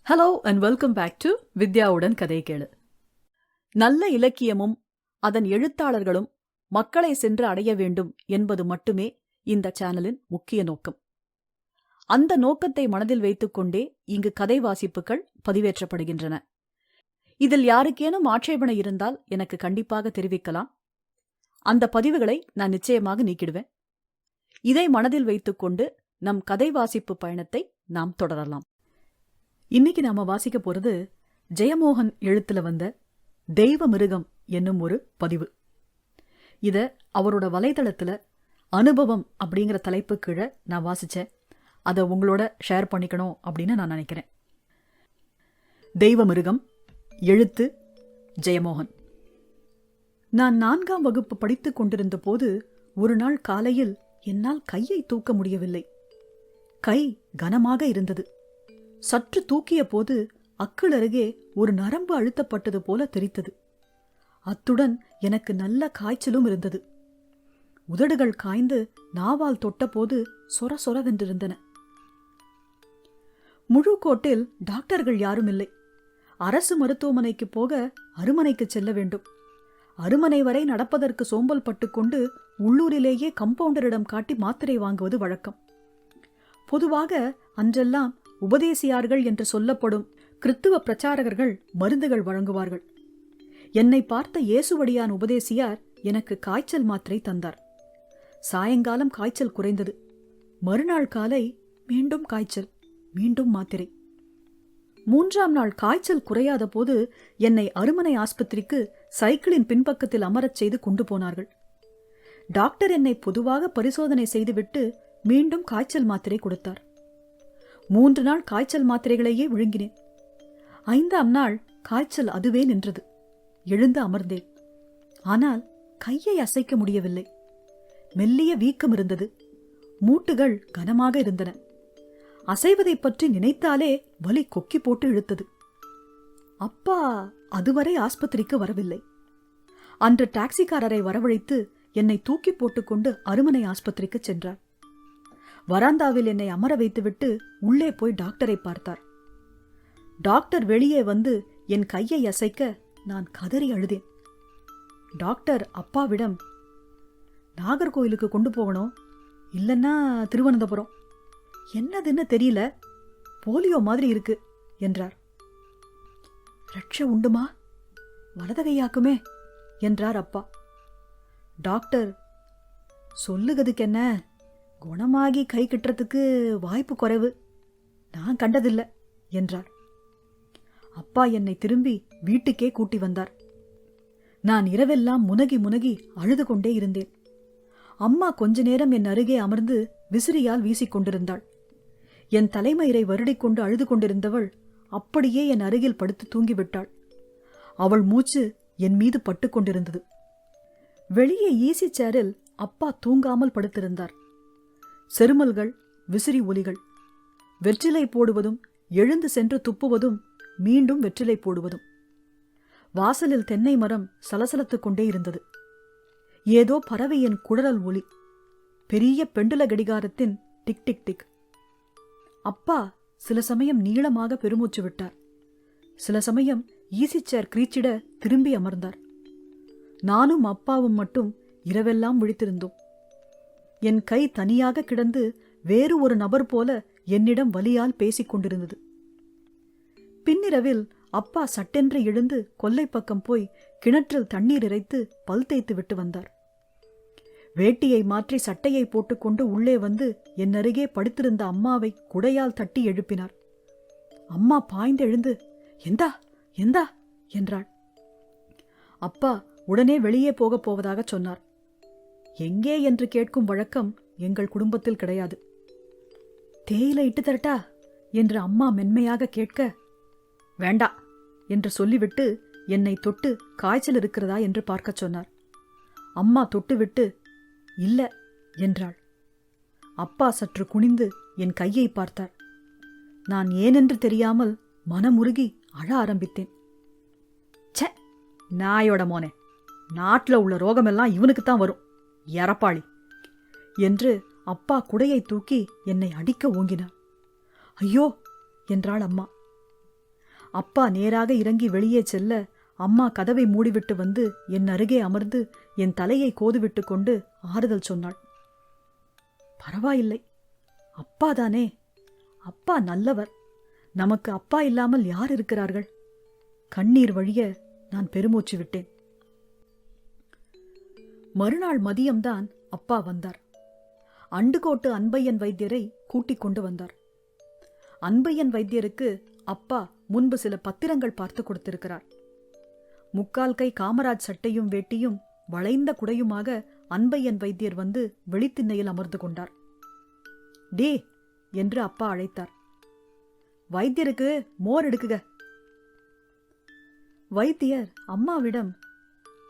Hello and welcome back to வித்யாவுடன் கதை கேளு. நல்ல இலக்கியமும் அதன் எழுத்தாளர்களும் மக்களை சென்று அடைய வேண்டும் என்பது மட்டுமே இந்த சேனலின் முக்கிய நோக்கம். அந்த நோக்கத்தை மனதில் வைத்துக்கொண்டே இங்கு கதை வாசிப்புகள் பதிவேற்றப்படுகின்றன. இதில் யாருக்கேனும் ஆட்சேபனை இருந்தால் எனக்கு கண்டிப்பாக தெரிவிக்கலாம். அந்த பதிவுகளை நான் நிச்சயமாக நீக்கிடுவேன். இதை மனதில் வைத்துக்கொண்டு நம் கதை வாசிப்பு பயணத்தை நாம் தொடரலாம். இன்னைக்கு நாம வாசிக்க போறது ஜெயமோகன் எழுத்துல வந்த தெய்வ மிருகம் என்னும் ஒரு பதிவு. இத அவரோட வலைதளத்துல அனுபவம் அப்படிங்கிற தலைப்பு கீழே நான் வாசிச்சேன். அதை உங்களோட ஷேர் பண்ணிக்கணும் அப்படின்னு நான் நினைக்கிறேன். தெய்வ மிருகம், எழுத்து ஜெயமோகன். நான் 4ஆம் வகுப்பு படித்துக் கொண்டிருந்த போது ஒரு நாள் காலையில் என்னால் கையை தூக்க முடியவில்லை. கை கனமாக இருந்தது. சற்று தூக்கிய போது அக்குள் அருகே ஒரு நரம்பு அழுத்தப்பட்டது போல தெரித்தது. அத்துடன் எனக்கு நல்ல காய்ச்சலும் இருந்தது. உதடுகள் காய்ந்து நாவால் தொட்டபோது சொர சொரவென்றிருந்தன. முழு கோட்டில் டாக்டர்கள் யாரும் இல்லை. அரசு மருத்துவமனைக்கு போக அருமனைக்கு செல்ல வேண்டும். அருமனை வரை நடப்பதற்கு சோம்பல் பட்டுக்கொண்டு உள்ளூரிலேயே கம்பவுண்டரிடம் காட்டி மாத்திரை வாங்குவது வழக்கம். பொதுவாக அன்றெல்லாம் உபதேசியார்கள் என்று சொல்லப்படும் கிறித்துவ பிரச்சாரகர்கள் மருந்துகள் வழங்குவார்கள். என்னை பார்த்த இயேசுவடியான் உபதேசியார் எனக்கு காய்ச்சல் மாத்திரை தந்தார். சாயங்காலம் காய்ச்சல் குறைந்தது. மறுநாள் காலை மீண்டும் காய்ச்சல், மீண்டும் மாத்திரை. 3ஆம் நாள் காய்ச்சல் குறையாத போது என்னை அருமனை ஆஸ்பத்திரிக்கு சைக்கிளின் பின்பக்கத்தில் அமரச் செய்து கொண்டு போனார்கள். டாக்டர் என்னை பொதுவாக பரிசோதனை செய்துவிட்டு மீண்டும் காய்ச்சல் மாத்திரை கொடுத்தார். 3 நாள் காய்ச்சல் மாத்திரைகளையே விழுங்கினேன். 5ஆம் நாள் காய்ச்சல் அதுவே நின்றது. எழுந்து அமர்ந்தேன். ஆனால் கையை அசைக்க முடியவில்லை. மெல்லிய வீக்கம் இருந்தது. மூட்டுகள் கனமாக இருந்தன. அசைவதை பற்றி நினைத்தாலே வலி கொக்கி போட்டு இழுத்தது. அப்பா அதுவரை ஆஸ்பத்திரிக்கு வரவில்லை. அன்று டாக்ஸிக்காரரை வரவழைத்து என்னை தூக்கி போட்டுக்கொண்டு அருமனை ஆஸ்பத்திரிக்கு சென்றார். வராந்தாவில் என்னை அமர வைத்துவிட்டு உள்ளே போய் டாக்டரை பார்த்தார். டாக்டர் வெளியே வந்து என் கையை அசைக்க நான் கதறி அழுதேன். டாக்டர் அப்பாவிடம், நாகர்கோயிலுக்கு கொண்டு போகணும், இல்லைன்னா திருவனந்தபுரம், என்னதுன்னு தெரியல, போலியோ மாதிரி இருக்கு என்றார். ரட்ச உண்டுமா, வலதகையாக்குமே என்றார் அப்பா. டாக்டர், சொல்லுகிறதுக்கு என்ன, குணமாகி கை கிட்டுறதுக்கு வாய்ப்பு குறைவு, நான் கண்டதில்லை என்றார். அப்பா என்னை திரும்பி வீட்டுக்கே கூட்டி வந்தார். நான் இரவெல்லாம் முனகி முனகி அழுது கொண்டே இருந்தேன். அம்மா கொஞ்ச நேரம் என் அருகே அமர்ந்து விசிறியால் வீசிக்கொண்டிருந்தாள். என் தலைமயிரை வருடிக்கொண்டு அழுது கொண்டிருந்தவள் அப்படியே என் அருகில் படுத்து தூங்கிவிட்டாள். அவள் மூச்சு என் மீது பட்டு கொண்டிருந்தது. வெளியே ஈசி சேரில் அப்பா தூங்காமல் படுத்திருந்தார். செருமல்கள், விசிறி ஒலிகள், வெற்றிலை போடுவதும் எழுந்து சென்று துப்புவதும் மீண்டும் வெற்றிலை போடுவதும். வாசலில் தென்னை மரம் சலசலத்துக் கொண்டே இருந்தது. ஏதோ பறவையின் குழல் ஒலி, பெரிய பெண்டுல கடிகாரத்தின் டிக் டிக் டிக். அப்பா சில சமயம் நீளமாக பெருமூச்சு விட்டார். சில சமயம் ஈசிச்சேர் கிரீச்சிட திரும்பி அமர்ந்தார். நானும் அப்பாவும் மட்டும் இரவெல்லாம் விழித்திருந்தோம். என் கை தனியாக கிடந்து வேறு ஒரு நபர் போல என்னிடம் வலியால் பேசிக் கொண்டிருந்தது. பின்னிரவில் அப்பா சட்டென்று எழுந்து கொல்லை பக்கம் போய் கிணற்றில் தண்ணீர் இறைத்து பல் தேய்த்து விட்டு வந்தார். வேட்டியை மாற்றி சட்டையை போட்டுக்கொண்டு உள்ளே வந்து என் அருகே படுத்திருந்த அம்மாவை குடையால் தட்டி எழுப்பினார். அம்மா பாய்ந்து எழுந்து, எந்தா எந்தா என்றாள். அப்பா உடனே வெளியே போகப் போவதாக சொன்னார். எங்கே என்று கேட்கும் வழக்கம் எங்கள் குடும்பத்தில் கிடையாது. தேயிலை இட்டு தரட்டா என்று அம்மா மென்மையாக கேட்க, வேண்டா என்று சொல்லிவிட்டு என்னை தொட்டு காய்ச்சல் இருக்கிறதா என்று பார்க்கச் சொன்னார். அம்மா தொட்டுவிட்டு இல்ல என்றாள். அப்பா சற்று குனிந்து என் கையை பார்த்தார். நான் ஏனென்று தெரியாமல் மனமுருகி அழ ஆரம்பித்தேன். ச்சே, நாயோட மோனே, நாட்டில் உள்ள ரோகமெல்லாம் இவனுக்குத்தான் வரும், எரப்பாளி என்று அப்பா குடையை தூக்கி என்னை அடிக்க ஓங்கினார். ஐயோ என்றாள் அம்மா. அப்பா நேராக இறங்கி வெளியே செல்ல அம்மா கதவை மூடிவிட்டு வந்து என் அருகே அமர்ந்து என் தலையை கோதுவிட்டு கொண்டு ஆறுதல் சொன்னாள். பரவாயில்லை, அப்பாதானே, அப்பா நல்லவர், நமக்கு அப்பா இல்லாமல் யார் இருக்கிறார்கள்? கண்ணீர் வழிய நான் பெருமூச்சு விட்டேன். மறுநாள் மதியம்தான் அப்பா வந்தார். அண்டுகோட்டு அன்பையன் வைத்தியரை கூட்டிக் கொண்டு வந்தார். அன்பையன் வைத்தியருக்கு அப்பா முன்பு சில பத்திரங்கள் பார்த்து கொடுத்திருக்கிறார். முக்கால் கை காமராஜ் சட்டையும் வேட்டியும் வளைந்த குடையுமாக அன்பையன் வைத்தியர் வந்து வெளித்திண்ணையில் அமர்ந்து கொண்டார். டே என்று அப்பா அழைத்தார். வைத்தியருக்கு மோர் எடுக்குக. வைத்தியர் அம்மாவிடம்,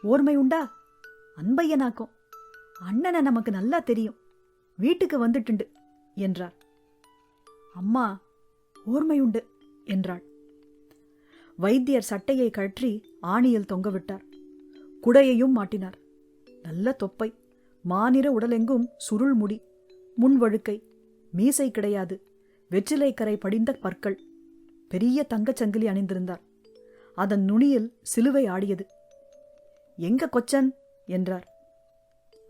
ஓர்மை உண்டா? அன்பையனாக்கும், அண்ணனை நமக்கு நல்லா தெரியும், வீட்டுக்கு வந்துட்டுண்டு என்றார். அம்மா ஓர்மையுண்டு என்றாள். வைத்தியர் சட்டையை கழற்றி ஆணியில் தொங்கவிட்டார். குடையையும் மாட்டினார். நல்ல தொப்பை, மாநிற உடலெங்கும் சுருள் முடி, முன்வழுக்கை, மீசை கிடையாது, வெற்றிலைக்கரை படிந்த பற்கள், பெரிய தங்கச்சங்கிலி அணிந்திருந்தார். அதன் நுனியில் சிலுவை ஆடியது. எங்க கொச்சன் என்றார்.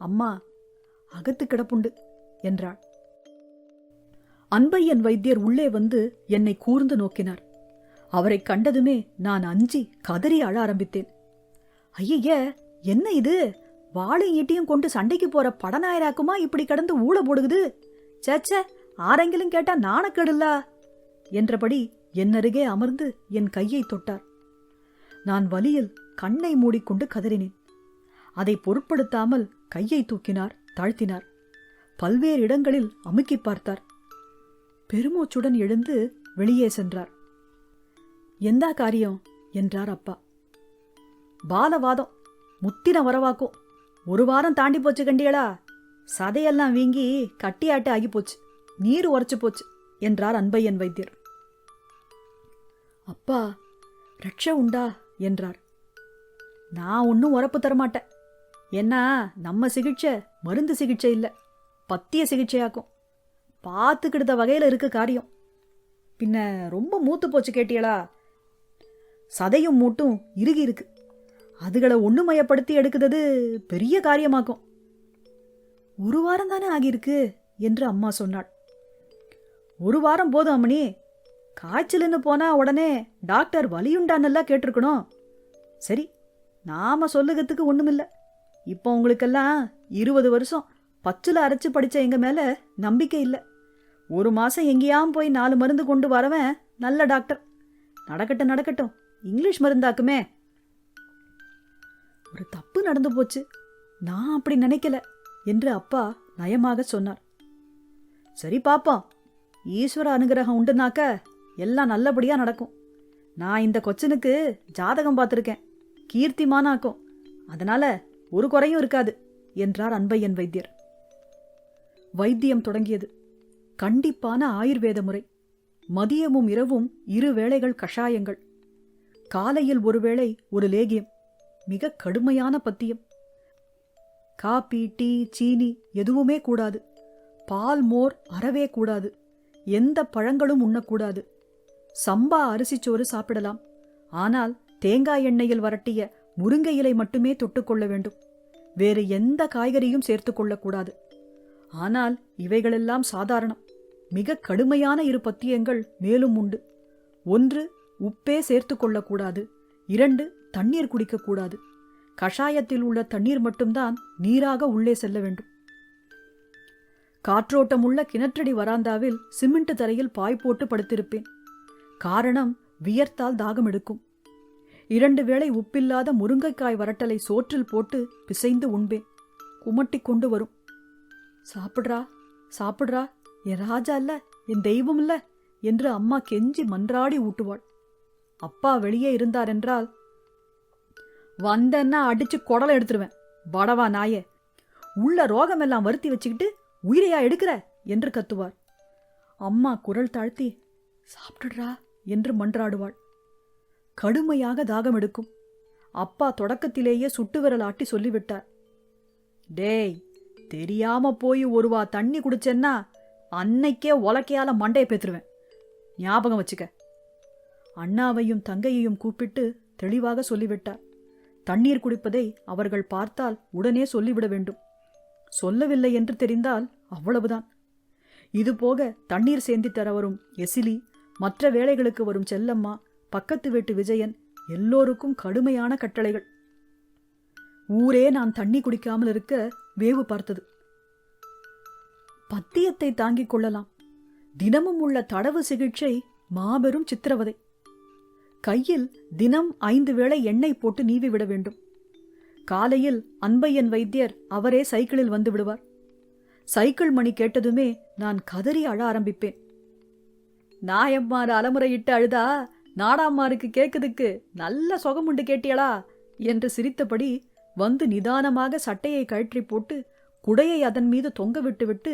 அம்மா அகத்து கிடப்புண்டு என்றாள். அன்பையன் வைத்தியர் உள்ளே வந்து என்னை கூர்ந்து நோக்கினார். அவரை கண்டதுமே நான் அஞ்சி கதறி அழ ஆரம்பித்தேன். ஐய, என்ன இது? வாளை ஈட்டியும் கொண்டு சண்டைக்கு போற படநாயராக்குமா இப்படி கடந்து ஊழ போடுகுது? சேச்ச, ஆரெங்கிலும் கேட்டா நாணக்கெடுல்ல என்றபடி என்னருகே அமர்ந்து என் கையை தொட்டார். நான் வலியில் கண்ணை மூடிக்கொண்டு கதறினேன். அதை பொருட்படுத்தாமல் கையை தூக்கினார், தாழ்த்தினார். பல்வேறு இடங்களில் அமுக்கி பார்த்தார். பெருமூச்சுடன் எழுந்து வெளியே சென்றார். எந்தா காரியம் என்றார் அப்பா. பாலவாதம் முத்தின வரவாக்கும். ஒரு வாரம் தாண்டி போச்சு கண்டியளா, சதையெல்லாம் வீங்கி கட்டியாட்டு ஆகி போச்சு, நீர் உரைச்சு போச்சு என்றார் அன்பையன் வைத்தியர். அப்பா ரட்ச உண்டா என்றார். நான் ஒன்னும் உரப்பு தரமாட்டேன். ஏன்னா நம்ம சிகிச்சை மருந்து சிகிச்சை இல்ல, பத்திய சிகிச்சையாக்கும். பார்த்துக்கிடுத வகையில இருக்கு காரியம். பின்ன ரொம்ப மூத்து போச்சு கேட்டியளா, சதையும் மூட்டும் இறுகி இருக்கு. அதுகளை ஒண்ணுமயப்படுத்தி எடுக்குறது பெரிய காரியமாக்கும். ஒரு வாரம் தானே ஆகியிருக்கு என்று அம்மா சொன்னாள். ஒரு வாரம் போதும் அம்மணி. காய்ச்சலுன்னு போனா உடனே டாக்டர் வலியுண்டான்னெல்லாம் கேட்டிருக்கணும். சரி, நாம சொல்லுகிறதுக்கு ஒண்ணுமில்ல. இப்போ உங்களுக்கெல்லாம் 20 வருஷம் பச்சுல அரைச்சு படிச்ச எங்க மேல நம்பிக்கை இல்லை. ஒரு மாசம் எங்கேயாம் போய் 4 மருந்து கொண்டு வரவன் நல்ல டாக்டர். நடக்கட்டும் நடக்கட்டும், இங்கிலீஷ் மருந்தாக்குமே. ஒரு தப்பு நடந்து போச்சு, நான் அப்படி நினைக்கல என்று அப்பா நயமாக சொன்னார். சரி பாப்போம், ஈஸ்வர அனுகிரகம் உண்டுனாக்க எல்லாம் நல்லபடியா நடக்கும். நான் இந்த கொச்சனுக்கு ஜாதகம் பார்த்திருக்கேன், கீர்த்திமானாக்கும். அதனால ஒரு குறையும் இருக்காது என்றார் அன்பையன் வைத்தியர். வைத்தியம் தொடங்கியது. கண்டிப்பான ஆயுர்வேத முறை. மதியமும் இரவும் 2 வேளைகள் கஷாயங்கள். காலையில் ஒரு வேளை ஒரு லேகியம். மிக கடுமையான பத்தியம். காபி, டீ, சீனி எதுவுமே கூடாது. பால், மோர் அறவே கூடாது. எந்த பழங்களும் உண்ணக்கூடாது. சம்பா அரிசிச்சோறு சாப்பிடலாம். ஆனால் தேங்காய் எண்ணெயில் வரட்டிய முருங்கை இலை மட்டுமே தொட்டுக்கொள்ள வேண்டும். வேறு எந்த காய்கறியும் சேர்த்து கொள்ளக்கூடாது. ஆனால் இவைகளெல்லாம் சாதாரணம். மிக கடுமையான 2 பத்தியங்கள் மேலும் உண்டு. 1, உப்பே சேர்த்து கொள்ளக்கூடாது. 2, தண்ணீர் குடிக்கக்கூடாது. கஷாயத்தில் உள்ள தண்ணீர் மட்டும்தான் நீராக உள்ளே செல்ல வேண்டும். காற்றோட்டமுள்ள கிணற்றடி வராந்தாவில் சிமெண்ட் தரையில் பாய் போட்டு படுத்திருப்பேன். காரணம், வியர்த்தால் தாகம் எடுக்கும். 2 வேளை உப்பில்லாத முருங்கைக்காய் வரட்டலை சோற்றில் போட்டு பிசைந்து உண்பேன். குமட்டிக் கொண்டு வரும். சாப்பிட்றா சாப்பிட்றா, என் ராஜா இல்ல, என் தெய்வம் இல்ல என்று அம்மா கெஞ்சி மன்றாடி ஊட்டுவாள். அப்பா வெளியே இருந்தாரென்றால், வந்தன்னா அடிச்சு குடலை எடுத்துருவேன், வடவா நாயே, உள்ள ரோகமெல்லாம் வருத்தி வச்சுக்கிட்டு உயிரையா எடுக்கிற என்று கத்துவார். அம்மா குரல் தாழ்த்தி சாப்பிட்டுடுறா என்று மன்றாடுவாள். கடுமையாக தாகம் எடுக்கும். அப்பா தொடக்கத்திலேயே சுட்டு விரல் ஆட்டி சொல்லிவிட்டார். டேய், தெரியாம போய் 1 வா தண்ணி குடிச்சேன்னா அன்னைக்கே உலக்கையால மண்டைய பேத்துருவேன், ஞாபகம் வச்சுக்க. அண்ணாவையும் தங்கையையும் கூப்பிட்டு தெளிவாக சொல்லிவிட்டார். தண்ணீர் குடிப்பதை அவர்கள் பார்த்தால் உடனே சொல்லிவிட வேண்டும். சொல்லவில்லை என்று தெரிந்தால் அவ்வளவுதான். இதுபோக தண்ணீர் சேந்தி தர வரும் எசிலி, மற்ற வேலைகளுக்கு வரும் செல்லம்மா, பக்கத்து வீட்டு விஜயன் எல்லோருக்கும் கடுமையான கட்டளைகள். ஊரே நான் தண்ணி குடிக்காமல் இருக்க வேவு பார்த்தது. பத்தியத்தை தாங்கிக் கொள்ளலாம், தினமும் உள்ள தடவு சிகிச்சை மாபெரும் சித்திரவதை. கையில் தினம் 5 வேளை எண்ணெய் போட்டு நீவி விட வேண்டும். காலையில் அன்பையன் வைத்தியர் அவரே சைக்கிளில் வந்து விடுவார். சைக்கிள் மணி கேட்டதுமே நான் கதறி அழ ஆரம்பிப்பேன். நாயம்மாறு அலமுறையிட்டு அழுதா நாடாம்மாருக்கு கேக்குதுக்கு நல்ல சொகமுண்டு கேட்டியளா என்று சிரித்தபடி வந்து நிதானமாக சட்டையை கழற்றி போட்டு குடையை அதன் மீது தொங்க விட்டுவிட்டு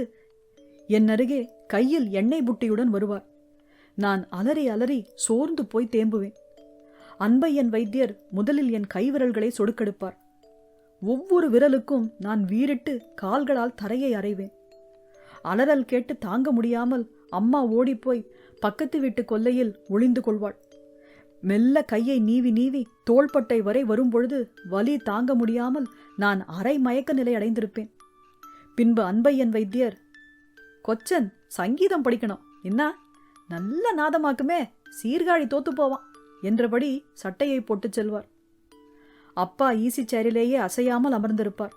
என் அருகே கையில் எண்ணெய் புட்டியுடன் வருவார். நான் அலறி அலறி சோர்ந்து போய் தேம்புவேன். அன்பையன் வைத்தியர் முதலில் என் கைவிரல்களை சொடுக்கெடுப்பார். ஒவ்வொரு விரலுக்கும் நான் வீறிட்டு கால்களால் தரையை அறைவேன். அலறல் கேட்டு தாங்க முடியாமல் அம்மா ஓடிப்போய் பக்கத்து வீட்டு கொல்லையில் ஒளிந்து கொள்வாள். மெல்ல கையை நீவி நீவி தோள்பட்டை வரை வரும்பொழுது வலி தாங்க முடியாமல் நான் அரை மயக்க நிலை அடைந்திருப்பேன். பின்பு அன்பையன் வைத்தியர், கொச்சன் சங்கீதம் படிக்கணும், என்ன நல்ல நாதமாக்குமே, சீர்காழி தோத்து போவான் என்றபடி சட்டையை போட்டு செல்வார். அப்பா ஈசி சேரிலேயே அசையாமல் அமர்ந்திருப்பார்.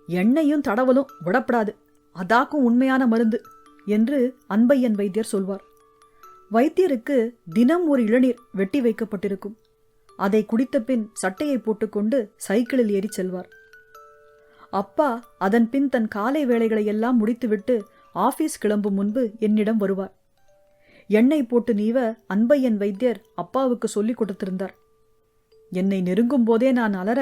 எண்ணெயும் தடவலும் விடப்படாது, அதாக்கும் உண்மையான மருந்து என்று அன்பையன் வைத்தியர் சொல்வார். வைத்தியருக்கு தினம் ஒரு இளநீர் வெட்டி வைக்கப்பட்டிருக்கும். அதை குடித்த பின் சட்டையை போட்டுக்கொண்டு சைக்கிளில் ஏறி செல்வார். அப்பா அதன் பின் தன் காலை வேளைகளை எல்லாம் முடித்துவிட்டு ஆபீஸ் கிளம்பும் முன்பு என்னிடம் வருவார். எண்ணெய் போட்டு நீவ அன்பையன் வைத்தியர் அப்பாவுக்கு சொல்லிக் கொடுத்திருந்தார். என்னை நெருங்கும் போதே நான் அலற,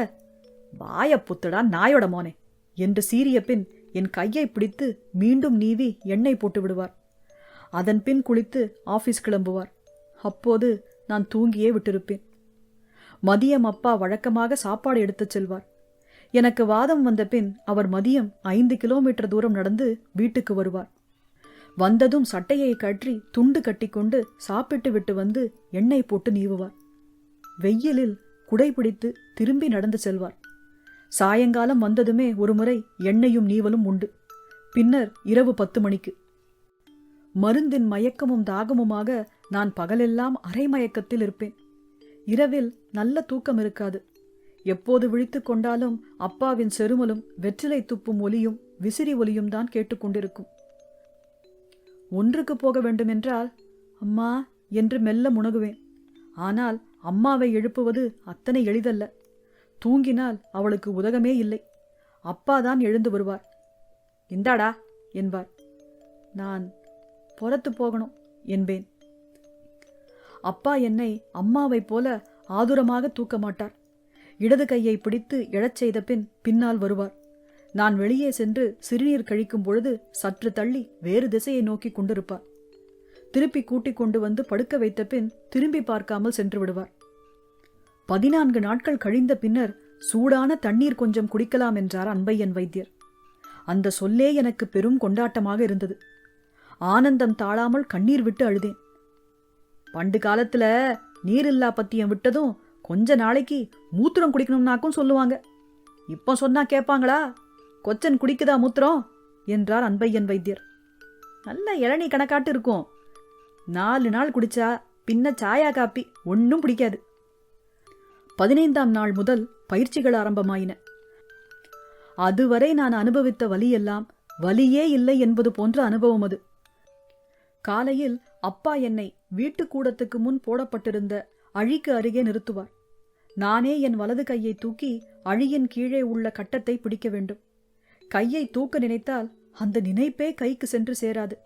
வாய புத்துடா நாயோட மோனே என்று சீறிய பின் என் கையை பிடித்து மீண்டும் நீவி எண்ணெய் போட்டு விடுவார். அதன் பின் குளித்து ஆபீஸ் கிளம்புவார். அப்போது நான் தூங்கியே விட்டிருப்பேன். மதியம் அப்பா வழக்கமாக சாப்பாடு எடுத்துச் செல்வார். எனக்கு வாதம் வந்த பின் அவர் மதியம் 5 கிலோமீட்டர் தூரம் நடந்து வீட்டுக்கு வருவார். வந்ததும் சட்டையை கற்றி துண்டு கட்டிக்கொண்டு சாப்பிட்டு விட்டு வந்து எண்ணெய் போட்டு நீவுவார். வெயிலில் குடை பிடித்து திரும்பி நடந்து செல்வார். சாயங்காலம் வந்ததுமே ஒருமுறை எண்ணெயும் நீவலும் உண்டு. பின்னர் இரவு 10 மணிக்கு. மருந்தின் மயக்கமும் தாகமுமாக நான் பகலெல்லாம் அரை மயக்கத்தில் இருப்பேன். இரவில் நல்ல தூக்கம் இருக்காது. எப்போது விழித்து கொண்டாலும் அப்பாவின் செருமலும் வெற்றிலை துப்பும் ஒலியும் விசிறி ஒலியும் தான் கேட்டுக்கொண்டிருக்கும். ஒன்றுக்கு போக வேண்டுமென்றால் அம்மா என்று மெல்ல முனகுவேன். ஆனால் அம்மாவை எழுப்புவது அத்தனை எளிதல்ல. தூங்கினால் அவளுக்கு உதகமே இல்லை. அப்பாதான் எழுந்து வருவார். இந்தாடா என்பார். நான் புறத்து போகணும் என்பேன். அப்பா என்னை அம்மாவைப் போல ஆதுரமாக தூக்க மாட்டார். இடது கையை பிடித்து எழச் செய்த பின் பின்னால் வருவார். நான் வெளியே சென்று சிறுநீர் கழிக்கும் பொழுது சற்று தள்ளி வேறு திசையை நோக்கி கொண்டிருப்பார். திருப்பி கூட்டிக் கொண்டு வந்து படுக்க வைத்த பின் திரும்பி பார்க்காமல் சென்று விடுவார். 14 நாட்கள் கழிந்த பின்னர் சூடான தண்ணீர் கொஞ்சம் குடிக்கலாம் என்றார் அன்பையன் வைத்தியர். அந்த சொல்லே எனக்கு பெரும் கொண்டாட்டமாக இருந்தது. ஆனந்தம் தாழாமல் கண்ணீர் விட்டு அழுதேன். பண்டு காலத்துல நீரில்லா பத்தியம் விட்டதும் கொஞ்ச நாளைக்கு மூத்திரம் குடிக்கணும்னாக்கும் சொல்லுவாங்க. இப்போ சொன்னா கேட்பாங்களா? கொச்சன் குடிக்குதா மூத்திரம் என்றார் அன்பையன் வைத்தியர். நல்ல இளநீ கணக்காட்டு இருக்கும். 4 நாள் குடிச்சா பின்ன சாயா காப்பி ஒன்னும் பிடிக்காது. 15ஆம் நாள் முதல் பயிற்சிகள் ஆரம்பமாயின. அதுவரை நான் அனுபவித்த வலியெல்லாம் வலியே இல்லை என்பது போன்ற அனுபவம் அது. காலையில் அப்பா என்னை வீட்டுக்கூடத்துக்கு முன் போடப்பட்டிருந்த அழிக்கு அருகே நிறுத்துவார். நானே என் வலது கையை தூக்கி அழியின் கீழே உள்ள கட்டத்தை பிடிக்க வேண்டும். கையை தூக்க நினைத்தால் அந்த நினைப்பே கைக்கு சென்று சேராது.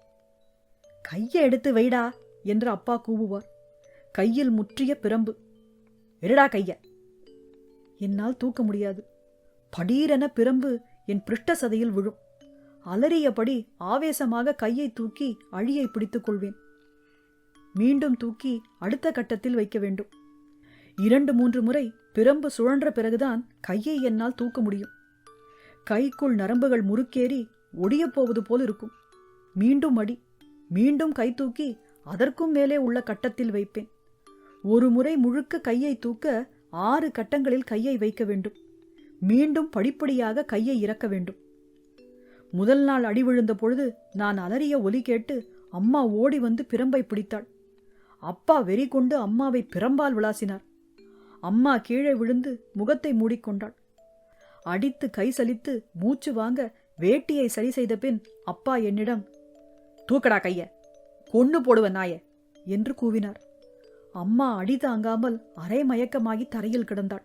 கையை எடுத்து வைடா என்று அப்பா கூவுவார். கையில் முற்றிய பிரம்பு. எருடா கைய. என்னால் தூக்க முடியாது. படீரென பிரம்பு என் பிருஷ்ட சதையில் விழும். அலறியபடி ஆவேசமாக கையை தூக்கி அழியை பிடித்துக் கொள்வேன். மீண்டும் தூக்கி அடுத்த கட்டத்தில் வைக்க வேண்டும். 2-3 முறை பிரம்பு சுழன்ற பிறகுதான் கையை என்னால் தூக்க முடியும். கைக்குள் நரம்புகள் முறுக்கேறி ஒடியப் போவது போல் இருக்கும். மீண்டும் அடி. மீண்டும் கை தூக்கி அதற்கும் மேலே உள்ள கட்டத்தில் வைப்பேன். ஒரு முறை முழுக்க கையை தூக்க 6 கட்டங்களில் கையை வைக்க வேண்டும். மீண்டும் படிப்படியாக கையை இறக்க வேண்டும். முதல் நாள் அடி விழுந்த பொழுது நான் அலறிய ஒலி கேட்டு அம்மா ஓடி வந்து பிரம்பை பிடித்தாள். அப்பா வெறி கொண்டு அம்மாவை பிரம்பால் விளாசினார். அம்மா கீழே விழுந்து முகத்தை மூடிக்கொண்டாள். அடித்து கை சலித்து மூச்சு வாங்க வேட்டியை சரி செய்த பின் அப்பா என்னிடம், தூக்கடா கைய, கொன்னு போடுவ நாய என்று கூவினார். அம்மா அடி தாங்காமல் அரை மயக்கமாகி தரையில் கிடந்தாள்.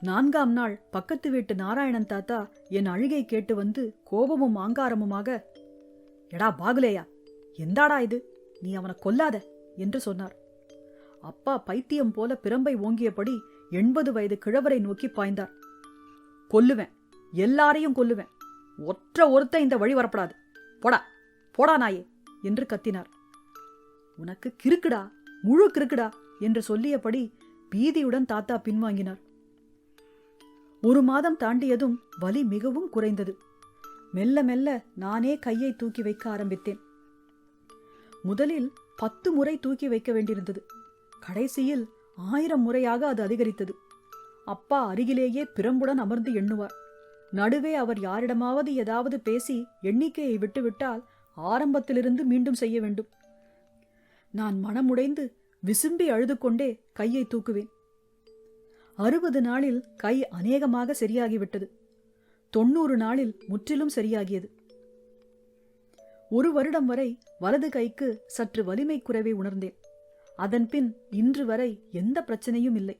4ஆம் நாள் பக்கத்து வீட்டு நாராயணன் தாத்தா என் அழுகை கேட்டு வந்து கோபமும் ஆங்காரமுமாக, எடா பாகுலேயா, எந்தாடா இது, நீ அவனை கொல்லாத என்று சொன்னார். அப்பா பைத்தியம் போல பிரம்பை ஓங்கியபடி 80 வயது கிழவரை நோக்கி பாய்ந்தார். கொல்லுவேன், எல்லாரையும் கொல்லுவேன், ஒருத்த இந்த வழி வரப்படாது, போடா போடா நாயே என்று கத்தினார். உனக்கு கிறுக்குடா, முழு கிறுக்குடா என்று சொல்லியபடி பீதியுடன் தாத்தா பின்வாங்கினார். 1 மாதம் தாண்டியதும் வலி மிகவும் குறைந்தது. மெல்ல மெல்ல நானே கையை தூக்கி வைக்க ஆரம்பித்தேன். முதலில் 10 முறை தூக்கி வைக்க வேண்டியிருந்தது. கடைசியில் 1000 முறையாக அது அதிகரித்தது. அப்பா அருகிலேயே பிரம்புடன் அமர்ந்து எண்ணுவார். நடுவே அவர் யாரிடமாவது ஏதாவது பேசி எண்ணிக்கையை விட்டுவிட்டால் ஆரம்பத்திலிருந்து மீண்டும் செய்ய வேண்டும். நான் மனமுடைந்து விசும்பி அழுது கொண்டே கையை தூக்குவேன். 60 நாளில் கை அநேகமாக சரியாகிவிட்டது. 90 நாளில் முற்றிலும் சரியாகியது. 1 வருடம் வரை வலது கைக்கு சற்று வலிமை குறைவை உணர்ந்தேன். அதன்பின் இன்று வரை எந்த பிரச்சனையும் இல்லை.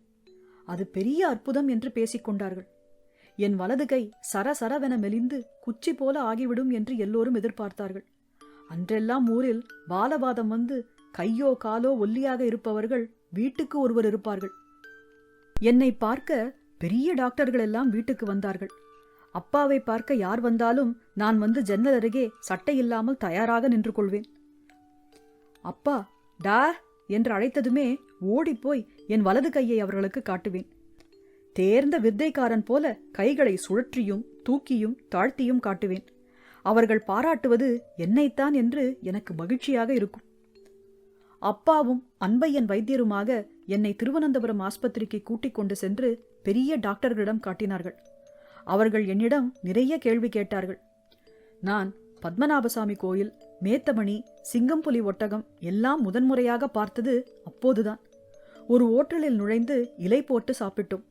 அது பெரிய அற்புதம் என்று பேசிக்கொண்டார்கள். என் வலது கை சரசரவென மெலிந்து குச்சி போல ஆகிவிடும் என்று எல்லோரும் எதிர்பார்த்தார்கள். அன்றெல்லாம் ஊரில் பாலவாதம் வந்து கையோ காலோ ஒல்லியாக இருப்பவர்கள் வீட்டுக்கு ஒருவர் இருப்பார்கள். என்னை பார்க்க பெரிய டாக்டர்கள் எல்லாம் வீட்டுக்கு வந்தார்கள். அப்பாவை பார்க்க யார் வந்தாலும் நான் வந்து ஜன்னல் அருகே சட்டை இல்லாமல் தயாராக நின்று கொள்வேன். அப்பா டா என்று அழைத்ததுமே ஓடிப்போய் என் வலது கையை அவர்களுக்கு காட்டுவேன். தேர்ந்த வித்தைக்காரன் போல கைகளை சுழற்றியும் தூக்கியும் தாழ்த்தியும் காட்டுவேன். அவர்கள் பாராட்டுவது என்னைத்தான் என்று எனக்கு மகிழ்ச்சியாக இருக்கும். அப்பாவும் அன்பையன் வைத்தியருமாக என்னை திருவனந்தபுரம் ஆஸ்பத்திரிக்கு கூட்டிக் கொண்டு சென்று பெரிய டாக்டர்களிடம் காட்டினார்கள். அவர்கள் என்னிடம் நிறைய கேள்வி கேட்டார்கள். நான் பத்மநாபசாமி கோயில், மேத்தமணி, சிங்கம்புலி ஒட்டகம் எல்லாம் முதன்முறையாக பார்த்தது அப்போதுதான். ஒரு ஓட்டலில் நுழைந்து இலை போட்டு சாப்பிட்டோம்.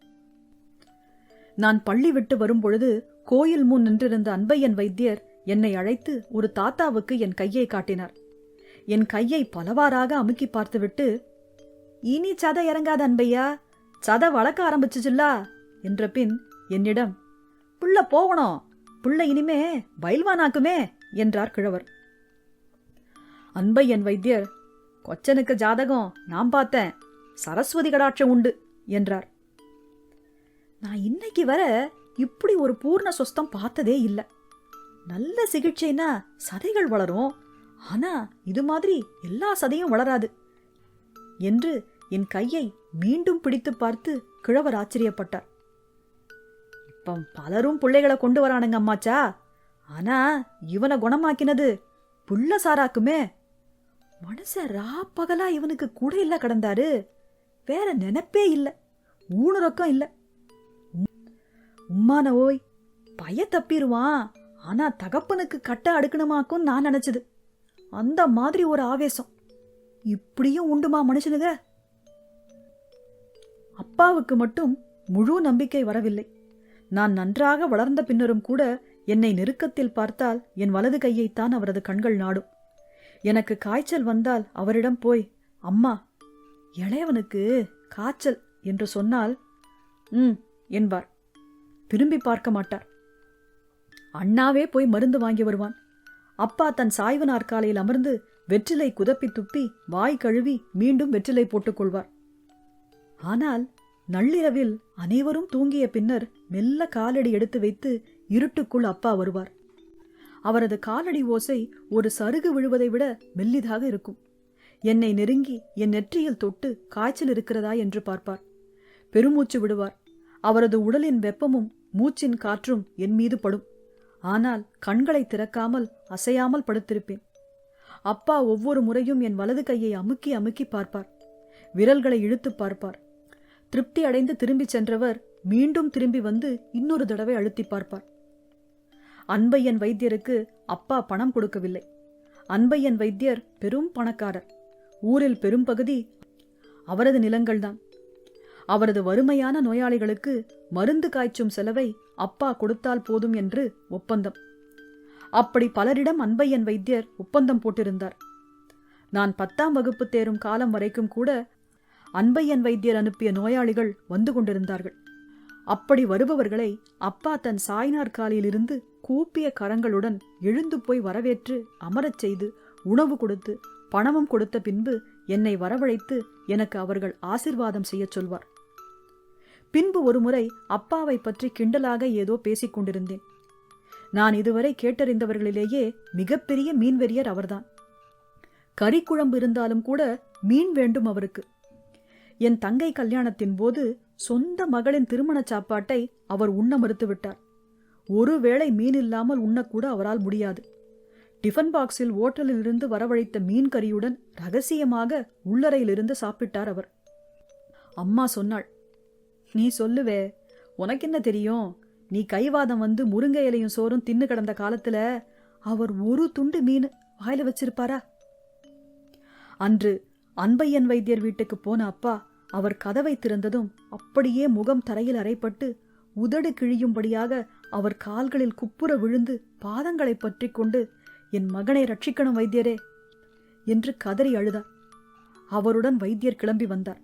நான் பள்ளி விட்டு வரும்பொழுது கோயில் முன் நின்றிருந்த அன்பையன் வைத்தியர் என்னை அழைத்து ஒரு தாத்தாவுக்கு என் கையை காட்டினார். என் கையை பலவாறாக அமுக்கி பார்த்துவிட்டு, இனி சதை இறங்காத அன்பையா, சதை வளர்க்க ஆரம்பிச்சுச்சுல்லா என்ற பின் என்னிடம், புள்ள போகணும், புள்ள இனிமே பயில்வானாக்குமே என்றார் கிழவர். அன்பையன் வைத்தியர், கொச்சனுக்கு ஜாதகம் நான் பார்த்தேன், சரஸ்வதி கடாட்சம் உண்டு என்றார். நான் இன்னைக்கு வர இப்படி ஒரு பூர்ண சொஸ்தம் பார்த்ததே இல்லை. நல்ல சிகிச்சைனா சதைகள் வளரும், ஆனா இது மாதிரி எல்லா சதையும் வளராது என்று என் கையை மீண்டும் பிடித்து பார்த்து கிழவர் ஆச்சரியப்பட்டார். இப்ப பலரும் பிள்ளைகளை கொண்டு வரானுங்க அம்மாச்சா, ஆனா இவனை குணமாக்கினது புள்ள சாராக்குமே. மனுஷ ராப்பகலா இவனுக்கு கூட இல்ல கிடந்தாரு, வேற நினைப்பே இல்ல, ஊனுறக்கம் இல்ல. உம்மான ஓய் பைய தப்பிடுவான், ஆனா தகப்பனுக்கு கட்ட அடுக்கணுமாக்கும் நான் நினைச்சது. அந்த மாதிரி ஒரு ஆவேசம் இப்படியும் உண்டுமா மனுஷனுங்க? அப்பாவுக்கு மட்டும் முழு நம்பிக்கை வரவில்லை. நான் நன்றாக வளர்ந்த பின்னரும் கூட என்னை நெருக்கத்தில் பார்த்தால் என் வலது கையைத்தான் அவரது கண்கள் நாடும். எனக்கு காய்ச்சல் வந்தால் அவரிடம் போய், அம்மா இளையவனுக்கு காய்ச்சல் என்று சொன்னால் என்பார். திரும்பி பார்க்க மாட்டார். அண்ணாவே போய் மருந்து வாங்கி வருவான். அப்பா தன் சாய்வு நாற்காலையில் அமர்ந்து வெற்றிலை குதப்பி துப்பி வாய் கழுவி மீண்டும் வெற்றிலை போட்டுக் கொள்வார். ஆனால் நள்ளிரவில் அனைவரும் தூங்கிய பின்னர் மெல்ல காலடி எடுத்து வைத்து இருட்டுக்குள் அப்பா வருவார். அவரது காலடி ஓசை ஒரு சருகு விழுவதை விட மெல்லிதாக இருக்கும். என்னை நெருங்கி என் நெற்றியில் தொட்டு காய்ச்சல் இருக்கிறதா என்று பார்ப்பார். பெருமூச்சு விடுவார். அவரது உடலின் வெப்பமும் மூச்சின் காற்றும் என் மீது படும். ஆனால் கண்களை திறக்காமல் அசையாமல் படுத்திருப்பேன். அப்பா ஒவ்வொரு முறையும் என் வலது கையை அமுக்கி அமுக்கி பார்ப்பார். விரல்களை இழுத்து பார்ப்பார். திருப்தி அடைந்து திரும்பிச் சென்றவர் மீண்டும் திரும்பி வந்து இன்னொரு தடவை அழுத்தி பார்ப்பார். அன்பையன் வைத்தியருக்கு அப்பா பணம் கொடுக்கவில்லை. அன்பையன் வைத்தியர் பெரும் பணக்காரர். ஊரில் பெரும் பகுதி அவரது நிலங்கள்தான். அவரது வறுமையான நோயாளிகளுக்கு மருந்து காய்ச்சும் செலவை அப்பா கொடுத்தால் போதும் என்று ஒப்பந்தம். அப்படி பலரிடம் அன்பையன் வைத்தியர் ஒப்பந்தம் போட்டிருந்தார். நான் 10ஆம் வகுப்பு தேரும் காலம் வரைக்கும் கூட அன்பையன் வைத்தியர் அனுப்பிய நோயாளிகள் வந்து கொண்டிருந்தார்கள். அப்படி வருபவர்களை அப்பா தன் சாய்நாற்காலியிலிருந்து கூப்பிய கரங்களுடன் எழுந்து போய் வரவேற்று அமரச் செய்து உணவு கொடுத்து பணமும் கொடுத்த பின்பு என்னை வரவழைத்து எனக்கு அவர்கள் ஆசிர்வாதம் செய்யச் சொல்வார். பின்பு ஒருமுறை அப்பாவை பற்றி கிண்டலாக ஏதோ பேசிக் கொண்டிருந்தேன். நான் இதுவரை கேட்டறிந்தவர்களிலேயே மிகப்பெரிய மீன்வெறியர் அவர்தான். கறிக்குழம்பு இருந்தாலும் கூட மீன் வேண்டும் அவருக்கு. என் தங்கை கல்யாணத்தின் போது சொந்த மகளின் திருமண சாப்பாட்டை அவர் உண்ண மறுத்துவிட்டார். ஒருவேளை மீன் இல்லாமல் உண்ணக்கூட அவரால் முடியாது. டிஃபன் பாக்ஸில் ஓட்டலிலிருந்து வரவழைத்த மீன் கறியுடன் ரகசியமாக உள்ளறையிலிருந்து சாப்பிட்டார் அவர். அம்மா சொன்னாள், நீ சொல்லுவே, உனக்கு என்ன தெரியும்? நீ கைவாதம் வந்து முருங்கை இலையும் சோறும் தின்னு கிடந்த காலத்துல அவர் ஒரு துண்டு மீன் வாயில வச்சிருப்பாரா? அன்று அன்பையன் வைத்தியர் வீட்டுக்கு போன அப்பா அவர் கதவை திறந்ததும் அப்படியே முகம் தரையில் அறைப்பட்டு உதடு கிழியும்படியாக அவர் கால்களில் குப்புற விழுந்து பாதங்களை பற்றி கொண்டு, என் மகனை ரட்சிக்கணும் வைத்தியரே என்று கதறி அழுதார். அவருடன் வைத்தியர் கிளம்பி வந்தார்.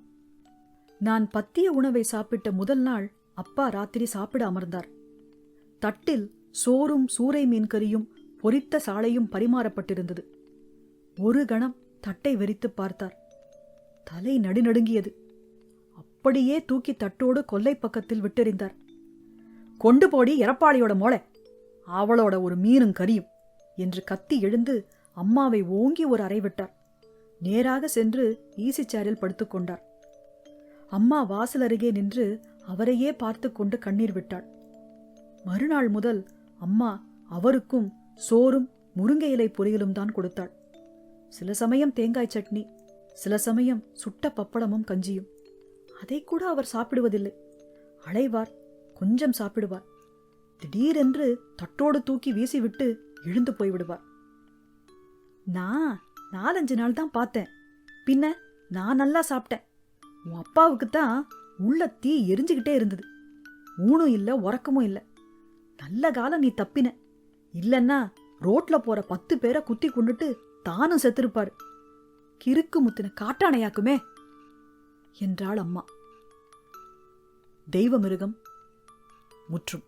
நான் பத்திய உணவை சாப்பிட்ட முதல் நாள் அப்பா ராத்திரி சாப்பிட அமர்ந்தார். தட்டில் சோறும் சூறை மீன் கறியும் பொரித்த சாளையும் பரிமாறப்பட்டிருந்தது. ஒரு கணம் தட்டை வெறித்து பார்த்தார். தலை நடுநடுங்கியது. அப்படியே தூக்கி தட்டோடு கொல்லை பக்கத்தில் விட்டெறிந்தார். கொண்டு போடி எரப்பாளியோட மோளை, அவளோட ஒரு மீனும் கரியும் என்று கத்தி எழுந்து அம்மாவை ஓங்கி ஒரு அறை விட்டார். நேராக சென்று ஈசி சேரில் படுத்துக்கொண்டார். அம்மா வாசல் அருகே நின்று அவரையே பார்த்து கொண்டு கண்ணீர் விட்டாள். மறுநாள் முதல் அம்மா அவருக்கும் சோறும் முருங்கை இலை பொரியலும் தான் கொடுத்தாள். சில சமயம் தேங்காய் சட்னி, சில சமயம் சுட்ட பப்படமும் கஞ்சியும். அதை கூட அவர் சாப்பிடுவதில்லை. அலைவார், கொஞ்சம் சாப்பிடுவார். திடீரென்று தட்டோடு தூக்கி வீசிவிட்டு எழுந்து போய்விடுவார். நான் 4-5 நாள் தான் பார்த்தேன். பின்ன நான் நல்லா சாப்பிட்டேன். உன் அப்பாவுக்குத்தான் உள்ள தீ எரிஞ்சுக்கிட்டே இருந்தது. ஊனும் இல்லை, உறக்கமும் இல்லை. நல்ல காலம் நீ தப்பின. இல்லன்னா ரோட்ல போற 10 பேரை குத்தி கொண்டுட்டு தானும் செத்திருப்பாரு. கிறுக்கு முத்தின காட்டானையாக்குமே என்றாள் அம்மா. தெய்வமிருகம் முற்றும்.